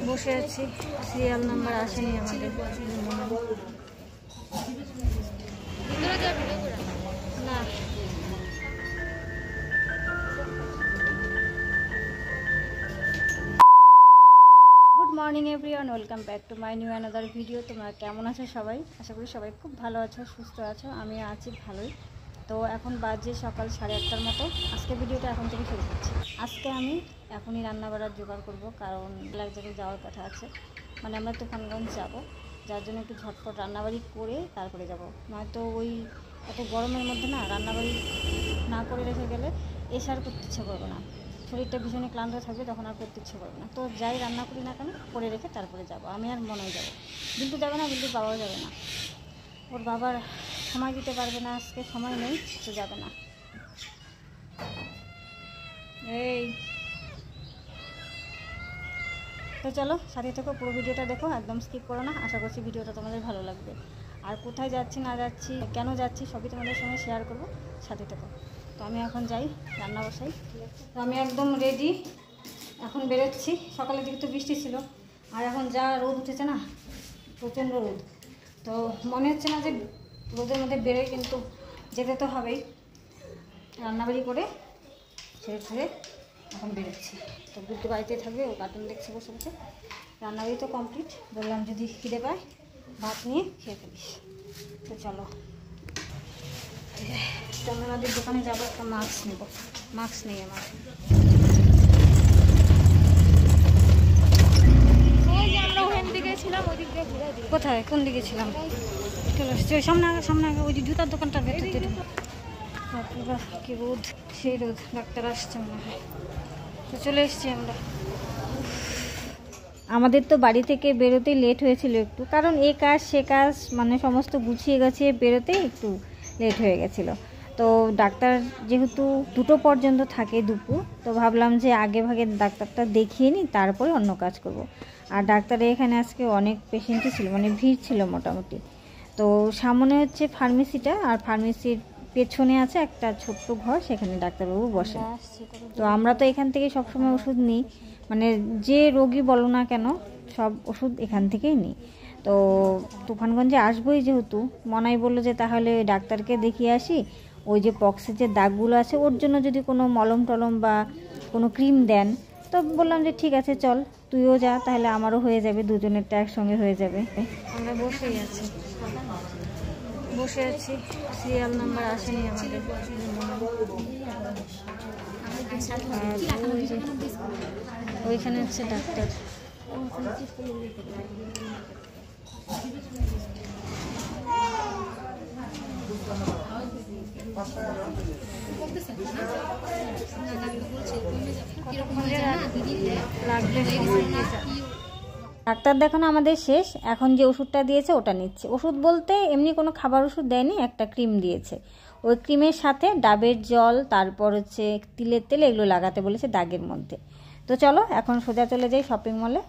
বসে আছি, serial number আসেনি আমাদের। না good morning everyone, welcome back to my new another video. তোমরা কেমন আছো সবাই? আশা করি সবাই খুব ভালো আছো, সুস্থ আছো। আমি আছি ভালোই। তো এখন বাজে সকাল 8:30টার মতো। আজকে ভিডিওটা এখন থেকে শুরু করছি। আজকে আমি এখনই রান্না বাড়ার জোগাড় করবো, কারণ এক জায়গায় যাওয়ার কথা আছে। মানে আমরা তুফানগঞ্জ যাবো, যার জন্য একটু ঝটপট রান্নাবাড়ি করে তারপরে যাব। নয়তো ওই এত গরমের মধ্যে না রান্নাবাড়ি না করে রেখে গেলে এসে আর করতে ইচ্ছে করবে না, শরীরটা ভীষণই ক্লান্ত থাকবে, তখন আর করতে ইচ্ছে করবে না। তো যাই রান্না করি না কেন করে রেখে তারপরে যাব। আমি আর মনেই যাবো। বিল্টু যাবে না, বিল্টুর বাবাও যাবে না। ওর বাবার সময় দিতে পারবে না, আজকে সময় নেই, তো যাবে না। এই তো চলো সাথে থেকো, পুরো ভিডিওটা দেখো, একদম স্কিপ করো না। আশা করছি ভিডিওটা তোমাদের ভালো লাগবে। আর কোথায় যাচ্ছি না যাচ্ছি, কেন যাচ্ছি, সবই তোমাদের সঙ্গে শেয়ার করবো, সাথে থেকো। তো আমি এখন যাই রান্না বসাই। তো আমি একদম রেডি, এখন বেরোচ্ছি। সকালের দিকে তো বৃষ্টি ছিল, আর এখন যা রোদ উঠেছে না, প্রচণ্ড রোদ। তো মনে হচ্ছে না যে রোদের মধ্যে বেরোয়, কিন্তু যেতে তো হবেই। রান্নাবাড়ি করে ছেড়ে ছেড়ে এখন বেরোচ্ছি। তো বিল্টু বাড়িতেই থাকবে, ও কার্টুন দেখছে বসে বসে। রান্নাবাড়ি তো কমপ্লিট, বললাম যদি খিদে পায় ভাত নিয়ে খেয়ে ফেলিস। তো চলো চন্দ্রনাথের দোকানে যাবো, একটা মাস্ক নেব। মাস্ক নেই আমার। কোথায়, কোন দিকে ছিলাম? চলে আসছি ওই সামনে আগে, সামনে আগে, ওই যে জুতার দোকানটার ভেতর দিয়ে। কি রোদ, সেই রোদ। ডাক্তার আসছে মনে হয়। তো চলে এসছি আমরা। আমাদের তো বাড়ি থেকে বেরোতে লেট হয়েছিল একটু, কারণ এ কাজ সে কাজ মানে সমস্ত গুছিয়ে গেছিয়ে বেরোতে একটু লেট হয়ে গেছিলো। তো ডাক্তার যেহেতু 2টো পর্যন্ত থাকে দুপুর, তো ভাবলাম যে আগে ভাগে ডাক্তারটা দেখিয়ে নিই, তারপরে অন্য কাজ করব। আর ডাক্তারের এখানে আজকে অনেক পেশেন্টই ছিল, মানে ভিড় ছিল মোটামুটি। তো সামনে হচ্ছে ফার্মেসিটা, আর ফার্মেসির পেছনে আছে একটা ছোট্ট ঘর, সেখানে ডাক্তারবাবু বসে। তো আমরা তো এখান থেকে সবসময় ওষুধ নিই, মানে যে রোগী বলো না কেন সব ওষুধ এখান থেকেই নিই। তো তুফানগঞ্জে আসবোই যেহেতু, মনাই বললো যে তাহলে ওই ডাক্তারকে দেখিয়ে আসি। ওই যে পক্সের যে দাগগুলো আছে, ওর জন্য যদি কোনো মলম টলম বা কোনো ক্রিম দেন, তো বললাম যে ঠিক আছে চল, তুইও যা, তাহলে আমারও হয়ে যাবে, দুজনেরটা একসঙ্গে হয়ে যাবে। আমরা বসে আছি, সিরিয়াল নাম্বার আসেনি আমাদের। ওইখানে হচ্ছে ডাক্তার। ডাক্তার দেখানো আমাদের শেষ, এখন যে ওষুধটা দিয়েছে ওটা নিচ্ছে। ওষুধ বলতে এমনি কোনো খাবার ওষুধ দেয়নি, একটা ক্রিম দিয়েছে। ওই ক্রিমের সাথে ডাবের জল, তারপর হচ্ছে তিলের তেল, এগুলো লাগাতে বলেছে দাগের মধ্যে। তো চলো এখন সোজা চলে যাই শপিং মলে।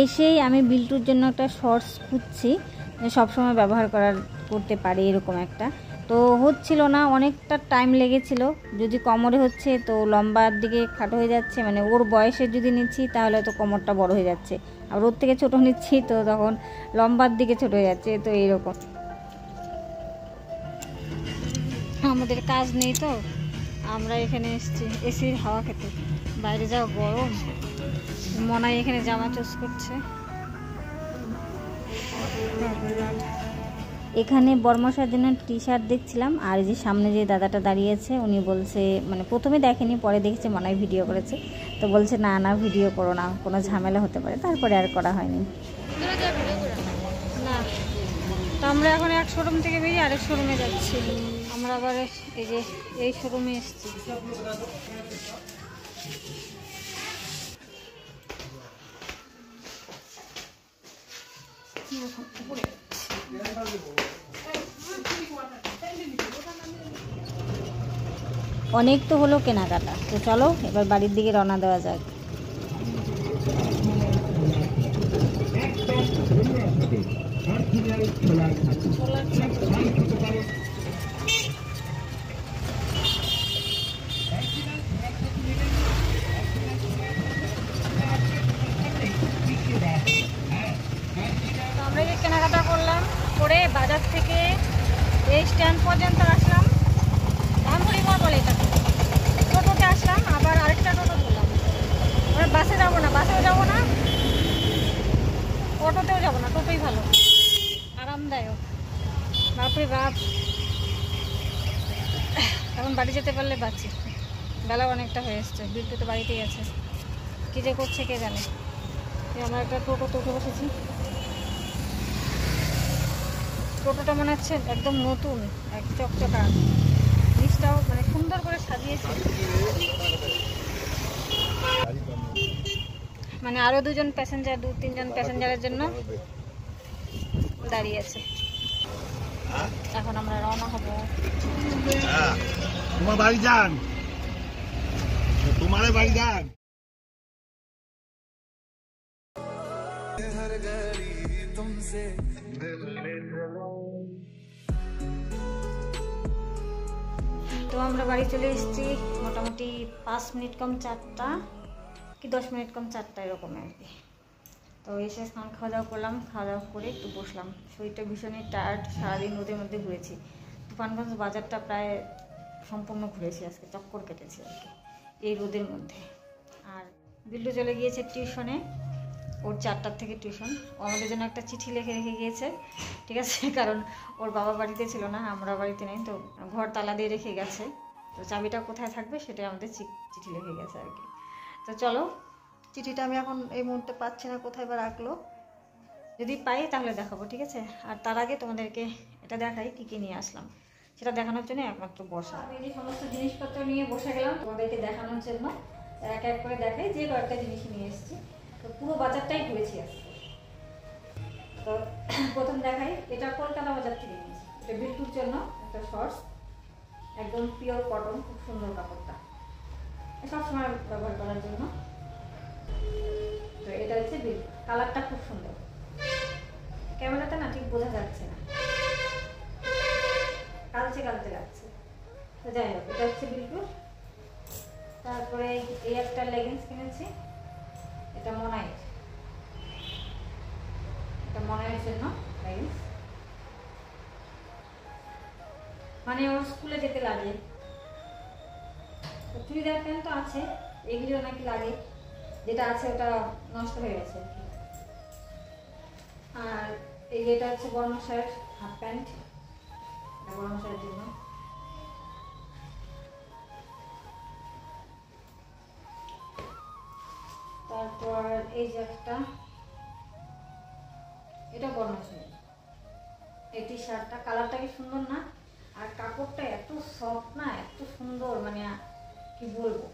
এসেই আমি বিল্টুর জন্য একটা শর্টস খুঁজছি, সবসময় ব্যবহার করতে পারি এরকম একটা। তো হচ্ছিল না, অনেকটা টাইম লেগেছিল। যদি কোমরে হচ্ছে তো লম্বার দিকে খাটো হয়ে যাচ্ছে, মানে ওর বয়সে যদি নিচ্ছি তাহলে তো কোমরটা বড় হয়ে যাচ্ছে, আর ওর থেকে ছোট নিচ্ছি তো তখন লম্বার দিকে ছোট হয়ে যাচ্ছে। তো এইরকম আমাদের কাজ নেই, তো আমরা এখানে এসেছি এসির হাওয়া খেতে। বাইরে যাও গরম। মনাই এখানে জামা চুজ করছে। এখানে বর্মশার জন্য টি শার্ট দেখছিলাম, আর যে সামনে যে দাদাটা দাঁড়িয়েছে উনি বলছে, মানে প্রথমে দেখেনি, পরে দেখেছে মনাই ভিডিও করেছে, তো বলছে না না ভিডিও করো না, কোনো ঝামেলা হতে পারে। তারপরে আর করা হয়নি। না, তো আমরা এখন এক শোরুম থেকে বেরিয়ে আরেক শোরুমে যাচ্ছি। আমরা আবার এই যে এই শোরুমে এসেছি। অনেক তো হলো কেনাকাটা, তো চলো এবার বাড়ির দিকে রওনা দেওয়া যাক। আমরা যে কেনাকাটা করলাম করে বাজার থেকে এই স্ট্যান্ড পর্যন্ত আসলাম, ধানপুরি মোড় বলে এটাকে। টোটোতে আসলাম, আবার আরেকটা টোটো ধরলাম। আমরা বাসে যাবো না, বাসেও যাবো না, অটোতেও যাবো না, টোটোই ভালো, আরামদায়ক। বাপরে বাপ, এখন বাড়ি যেতে পারলে বাঁচি। বেলা অনেকটা হয়ে এসছে, বিদ্যুৎ তো বাড়িতেই আছে, কী যে করছে কে জানে। আমরা একটা টোটোতে উঠে বসেছি। টোটোটা মনে হচ্ছে একদম নতুন, এক চকচকা, নিচটাও মানে সুন্দর করে সাজিয়েছে। মানে আরো দুজন প্যাসেঞ্জার, 2-3 জন প্যাসেঞ্জারের জন্য দাঁড়িয়ে আছে। এখন আমরা রওনা হব। তোমার বাড়ি যান, তোমার বাড়ি যান। তো আমরা বাড়ি চলে এসেছি মোটামুটি 5 মিনিট কম 4টা কি 10 মিনিট কম 4টা এরকম আর কি। তো এসে স্নান খাওয়া দাওয়া করলাম, খাওয়া দাওয়া করে একটু বসলাম। শরীরটা ভীষণই টায়ার্ড, সারাদিন রোদের মধ্যে ঘুরেছি। তুফানগঞ্জ বাজারটা প্রায় সম্পূর্ণ ঘুরেছি আজকে, চক্কর কেটেছি আর কি এই রোদের মধ্যে। আর বিল্লু চলে গিয়েছে টিউশনে, ওর 4টার থেকে টিউশন। ও আমাদের জন্য একটা চিঠি লিখে রেখে গিয়েছে, ঠিক আছে, কারণ ওর বাবা বাড়িতে ছিল না, আমরা বাড়িতে নেই, তো ঘর তালা দিয়ে রেখে গেছে। তো চাবিটা কোথায় থাকবে সেটাই আমাদের চিঠি লিখে গেছে আর কি। তো চলো, চিঠিটা আমি এখন এই মুহূর্তে পাচ্ছি না, কোথায় বা রাখলো, যদি পাই তাহলে দেখাবো, ঠিক আছে। আর তার আগে তোমাদেরকে এটা দেখাই কী কী নিয়ে আসলাম, সেটা দেখানোর জন্য একমাত্র বসা। আমি এই সমস্ত জিনিসপত্র নিয়ে বসে গেলাম তোমাদেরকে দেখানোর জন্য। এক এক করে দেখাই, যে কয়েকটা জিনিস নিয়ে এসেছি। তো পুরো বাজারটাই ঘুরেছি আজকে। তো প্রথম দেখাই, এটা কলকাতা বাজার থেকে নিয়েছি। এটা বিল্টুর জন্য একটা শর্টস, একদম পিওর কটন, খুব সুন্দর কাপড়টা, সবসময় ব্যবহার করার জন্য। তো এটা হচ্ছে বিল্টু, কালারটা খুব সুন্দর, ক্যামেরাতে না ঠিক বোঝা যাচ্ছে না, কালচে কালচে লাগছে। তো যাই হোক, এটা হচ্ছে বিল্টুর। তারপরে এই একটা লেগিংস কিনেছি, এটা মনাইট, এটা মনাইটের জন্য লেগিংস, মানে ওর স্কুলে যেতে লাগে। তো চুড়িদার প্যান্ট তো আছে, এগুলো নাকি লাগে, যেটা আছে ওটা নষ্ট হয়ে গেছে। আর এই যেটা হচ্ছে বর্মশায়ের হাফ প্যান্ট, এটা বর্মশায়ের জন্য। তারপর এই যে একটা, এটা বর্মশায়ের এই টি শার্টটা, কালারটা কি সুন্দর না, আর কাপড়টা এত সফট না, এত সুন্দর, মানে কি বলবো।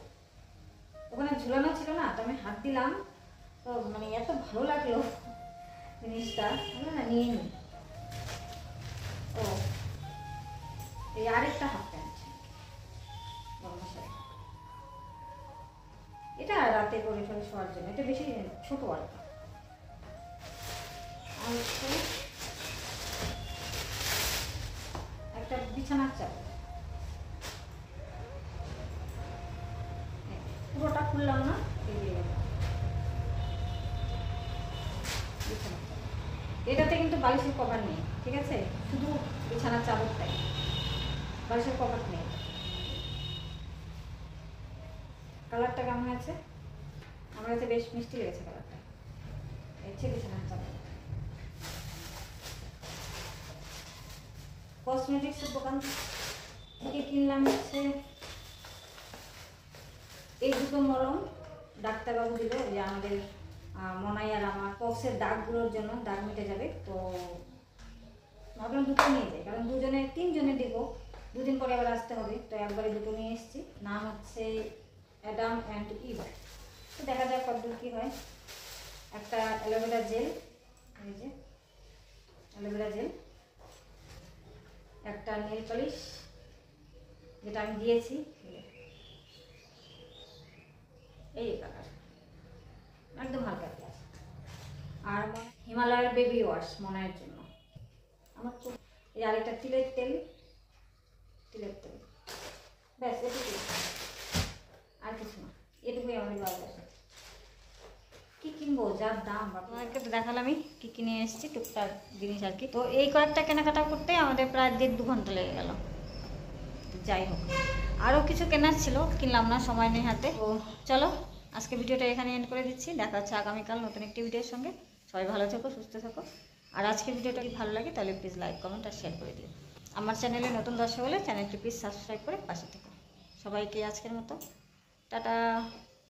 ওখানে ঝুলানো ছিল না, তো আমি হাত দিলাম, তো মানে এত ভালো লাগলো জিনিসটা, না নিয়ে নি। ও এই আরেকটা হাফ প্যান্ট, এটা রাতে করে ফেলে শোয়ার জন্য, এটা বেশি ছোট আর একটা বিছানার চাদর, পুরোটা খুললাম না, এটাতে কিন্তু বালিশের কভার নেই, ঠিক আছে, শুধু বিছানার চাদরটাই, বালিশের কভার নেই। কালারটা কেমন আছে, আমার কাছে বেশ মিষ্টি লেগেছে কালারটা। হচ্ছে বিছানার চাদর। কসমেটিক্সের দোকান থেকে কিনলাম হচ্ছে এই দুটো মলম, ডাক্তারবাবু দিল, যে আমাদের মনাই আর আমার পক্সের দাগগুলোর জন্য, দাগ মিটে যাবে। তো ভাবলাম দুটো নিয়ে যাই, কারণ দুজনে 3 জনে দিব, 2 দিন পরে আবার আসতে হবে, তো একবারে দুটো নিয়ে এসেছি। নাম হচ্ছে অ্যাডাম অ্যান্ড ইভ। তো দেখা যাক কতদূর কী হয়। একটা অ্যালোভেরা জেল, এই যে অ্যালোভেরা জেল, একটা নেল পলিশ যেটা আমি দিয়েছি, এই কালার, একদম হালকা কালার। আর হিমালয়ের বেবি ওয়াশ মনাইয়ের জন্য, আমার চোখ এই আরেকটা তিলের তেল ব্যাস এটুকুই, আর কিছু না, এটুকুই আমাদের বাজার। কী কিনবো, যার দাম আপনাদেরকে তো দেখালামই কী কিনে এসেছি, টুকটাক জিনিস আর কি। তো এই কয়েকটা কেনাকাটা করতে আমাদের প্রায় 1.5-2 ঘন্টা লেগে গেল। যাই হোক, আরও কিছু কেনার ছিল, কিনলাম না, সময় নেই হাতে। তো চলো আজকে ভিডিওটা এখানে এন্ড করে দিচ্ছি। দেখা হচ্ছে আগামীকাল নতুন একটি ভিডিওর সঙ্গে। সবাই ভালো থেকো, সুস্থ থাকো। আর আজকে ভিডিওটা যদি ভালো লাগে তাহলে প্লিজ লাইক, কমেন্ট আর শেয়ার করে দিও। আমার চ্যানেলে নতুন দর্শক হলে চ্যানেলটি প্লিজ সাবস্ক্রাইব করে পাশে থেকো। সবাইকে আজকের মতো টাটা।